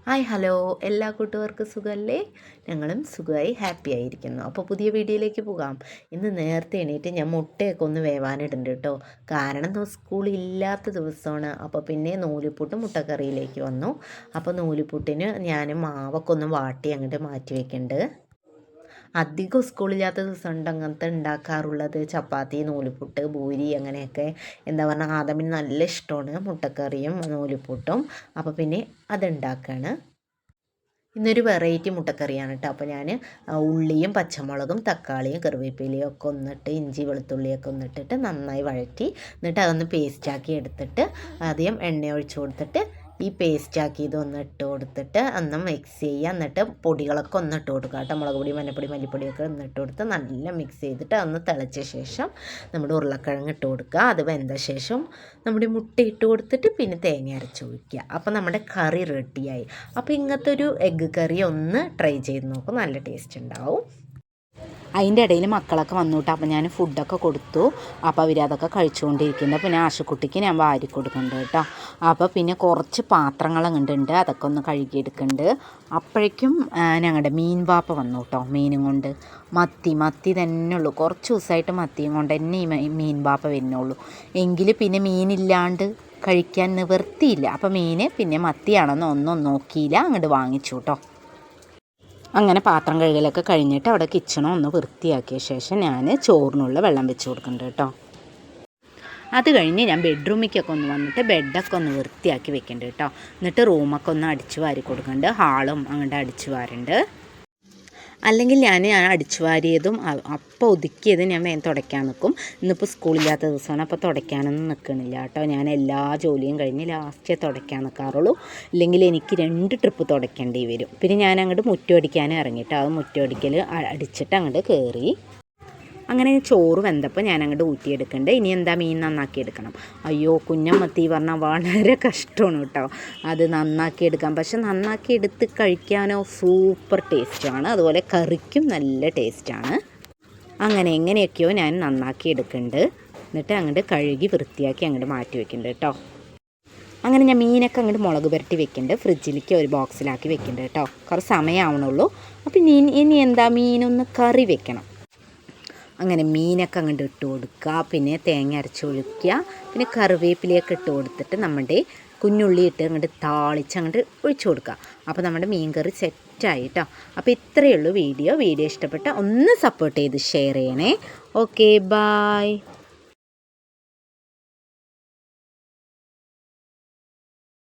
Hi hello, എല്ലാ കൂട്ടുകാർക്കും സുഖമല്ലേ? ഞങ്ങളും സുഖമായി ഹാപ്പി ആയിരിക്കുന്നു. അപ്പോൾ പുതിയ വീഡിയോയിലേക്ക് പോകാം. ഇന്ന് നേരത്തെ എണീറ്റ് ഞാൻ മുട്ടയൊക്കെ ഒന്ന് വേവാനിടുന്നുണ്ട് കേട്ടോ. കാരണം സ്കൂളില്ലാത്ത ദിവസമാണ്. അപ്പോൾ പിന്നെ നൂലിപ്പുട്ടും മുട്ടക്കറിയിലേക്ക് വന്നു. അപ്പോൾ നൂലിപ്പുട്ടിന് ഞാൻ മാവൊക്കെ ഒന്ന് വാട്ടി അങ്ങോട്ട് മാറ്റി വെക്കുന്നുണ്ട്. അധികം സ്കൂളില്ലാത്ത ദിവസം ഉണ്ട് അങ്ങനത്തെ ഉണ്ടാക്കാറുള്ളത്. ചപ്പാത്തി, നൂലിപ്പുട്ട്, പൂരി അങ്ങനെയൊക്കെ. എന്താ പറഞ്ഞാൽ ആദമിന് നല്ല ഇഷ്ടമാണ് മുട്ടക്കറിയും നൂലിപ്പുട്ടും. അപ്പോൾ പിന്നെ അതുണ്ടാക്കുകയാണ്. ഇന്നൊരു വെറൈറ്റി മുട്ടക്കറിയാണ് കേട്ടോ. അപ്പോൾ ഞാൻ ഉള്ളിയും പച്ചമുളകും തക്കാളിയും കറിവേപ്പിലയും ഒക്കെ ഒന്നിട്ട് ഇഞ്ചി വെളുത്തുള്ളിയൊക്കെ ഒന്നിട്ടിട്ട് നന്നായി വഴറ്റി എന്നിട്ട് അതൊന്ന് പേസ്റ്റാക്കി എടുത്തിട്ട് ആദ്യം എണ്ണ ഒഴിച്ച് കൊടുത്തിട്ട് ഈ പേസ്റ്റാക്കിയത് ഒന്ന് ഇട്ട് കൊടുത്തിട്ട് ഒന്ന് മിക്സ് ചെയ്യുക. എന്നിട്ട് പൊടികളൊക്കെ ഒന്ന് ഇട്ട് കൊടുക്കുക കേട്ടോ. മുളക് പൊടി, മഞ്ഞപ്പൊടി, മല്ലിപ്പൊടിയൊക്കെ ഒന്ന് ഇട്ട് കൊടുത്ത് നല്ല മിക്സ് ചെയ്തിട്ട് ഒന്ന് തിളച്ച ശേഷം നമ്മുടെ ഉരുളക്കിഴങ്ങ് ഇട്ട് കൊടുക്കുക. അത് വെന്ത ശേഷം നമ്മുടെ മുട്ട ഇട്ട് കൊടുത്തിട്ട് പിന്നെ തേങ്ങ അരച്ച് ഒഴിക്കുക. അപ്പോൾ നമ്മുടെ കറി റെഡിയായി. അപ്പോൾ ഇങ്ങനത്തെ ഒരു എഗ്ഗ് കറി ഒന്ന് ട്രൈ ചെയ്ത് നോക്കും, നല്ല ടേസ്റ്റ് ഉണ്ടാവും. അതിൻ്റെ ഇടയിൽ മക്കളൊക്കെ വന്നുവിട്ട് അപ്പോൾ ഞാൻ ഫുഡൊക്കെ കൊടുത്തു. അപ്പോൾ അവരതൊക്കെ കഴിച്ചുകൊണ്ടിരിക്കുന്നുണ്ട്. പിന്നെ ആശുക്കുട്ടിക്ക് ഞാൻ വാരി കൊടുക്കുന്നുണ്ട് കേട്ടോ. അപ്പോൾ പിന്നെ കുറച്ച് പാത്രങ്ങളുണ്ട്, അതൊക്കെ ഒന്ന് കഴുകിയെടുക്കുന്നുണ്ട്. അപ്പോഴേക്കും ഞങ്ങളുടെ മീൻ വാപ്പ വന്നു കേട്ടോ. മീനും കൊണ്ട് മത്തി തന്നെ ഉള്ളൂ. കുറച്ച് ദിവസമായിട്ട് മത്തിയും കൊണ്ട് തന്നെ ഈ മീൻ വാപ്പ വരുന്നുള്ളൂ. എങ്കിൽ പിന്നെ മീനില്ലാണ്ട് കഴിക്കാൻ നിവൃത്തിയില്ല. അപ്പോൾ മീൻ പിന്നെ മത്തിയാണെന്ന് ഒന്നും നോക്കിയില്ല, അങ്ങോട്ട് വാങ്ങിച്ചു കേട്ടോ. അങ്ങനെ പാത്രം കഴുകലൊക്കെ കഴിഞ്ഞിട്ട് അവിടെ കിച്ചണും ഒന്ന് വൃത്തിയാക്കിയ ശേഷം ഞാൻ ചോറിനുള്ള വെള്ളം വെച്ച് കൊടുക്കുന്നുണ്ട് കേട്ടോ. അത് കഴിഞ്ഞ് ഞാൻ ബെഡ്റൂമിലേക്കൊക്കെ ഒന്ന് വന്നിട്ട് ബെഡൊക്കെ ഒന്ന് വൃത്തിയാക്കി വെക്കുന്നുണ്ട് കേട്ടോ. എന്നിട്ട് റൂമൊക്കെ ഒന്ന് അടിച്ചു വാരി കൊടുക്കുന്നുണ്ട്. ഹാളും അങ്ങോട്ട് അടിച്ചു വാരുന്നുണ്ട്. അല്ലെങ്കിൽ ഞാൻ അടിച്ചു വാരിയതും അപ്പോൾ ഒതുക്കിയത് ഞാൻ വേഗം തുടയ്ക്കാൻ നിൽക്കും. ഇന്നിപ്പോൾ സ്കൂളില്ലാത്ത ദിവസമാണ്, അപ്പോൾ തുടയ്ക്കാനൊന്നും നിൽക്കണില്ല കേട്ടോ. ഞാൻ എല്ലാ ജോലിയും കഴിഞ്ഞ് ലാസ്റ്റേ തുടയ്ക്കാൻ നിൽക്കാറുള്ളൂ. ഇല്ലെങ്കിൽ എനിക്ക് 2 ട്രിപ്പ് തുടയ്ക്കേണ്ടി വരും. പിന്നെ ഞാൻ അങ്ങോട്ട് മുറ്റമടിക്കാനും ഇറങ്ങിയിട്ട് അത് മുറ്റമടിക്കൽ അടിച്ചിട്ട് അങ്ങോട്ട് കയറി. അങ്ങനെ ചോറ് വെന്തപ്പോൾ ഞാൻ അങ്ങോട്ട് ഊറ്റിയെടുക്കുന്നുണ്ട്. ഇനി എന്താ മീൻ നന്നാക്കി എടുക്കണം. അയ്യോ, കുഞ്ഞമ്മത്തി പറഞ്ഞാൽ വളരെ കഷ്ടമാണ് കേട്ടോ അത് നന്നാക്കി എടുക്കാം. പക്ഷെ നന്നാക്കി എടുത്ത് കഴിക്കാനോ സൂപ്പർ ടേസ്റ്റാണ്. അതുപോലെ കറിക്കും നല്ല ടേസ്റ്റാണ്. അങ്ങനെ എങ്ങനെയൊക്കെയോ ഞാൻ നന്നാക്കി എടുക്കുന്നുണ്ട്. എന്നിട്ട് അങ്ങോട്ട് കഴുകി വൃത്തിയാക്കി അങ്ങോട്ട് മാറ്റി വെക്കുന്നുണ്ട് കേട്ടോ. അങ്ങനെ ഞാൻ മീനൊക്കെ അങ്ങോട്ട് മുളക് പുരട്ടി വെക്കുന്നുണ്ട്. ഫ്രിഡ്ജിലേക്ക് ഒരു ബോക്സിലാക്കി വെക്കുന്നുണ്ട് കേട്ടോ. കുറച്ച് സമയമാവണുള്ളൂ. അപ്പം ഇനി എന്താ മീനൊന്ന് കറി വെക്കണം. അങ്ങനെ മീനൊക്കെ അങ്ങോട്ട് ഇട്ട് കൊടുക്കുക. പിന്നെ തേങ്ങ അരച്ചൊഴിക്കുക. പിന്നെ കറിവേപ്പിലയൊക്കെ ഇട്ട് കൊടുത്തിട്ട് നമ്മുടെ കുഞ്ഞുള്ളി ഇട്ട് അങ്ങോട്ട് താളിച്ച് അങ്ങോട്ട് ഒഴിച്ചു കൊടുക്കുക. അപ്പോൾ നമ്മുടെ മീൻ കറി സെറ്റായി കേട്ടോ. അപ്പോൾ ഇത്രയേ ഉള്ളൂ വീഡിയോ ഇഷ്ടപ്പെട്ട ഒന്ന് സപ്പോർട്ട് ചെയ്ത് ഷെയർ ചെയ്യണേ. Okay, bye.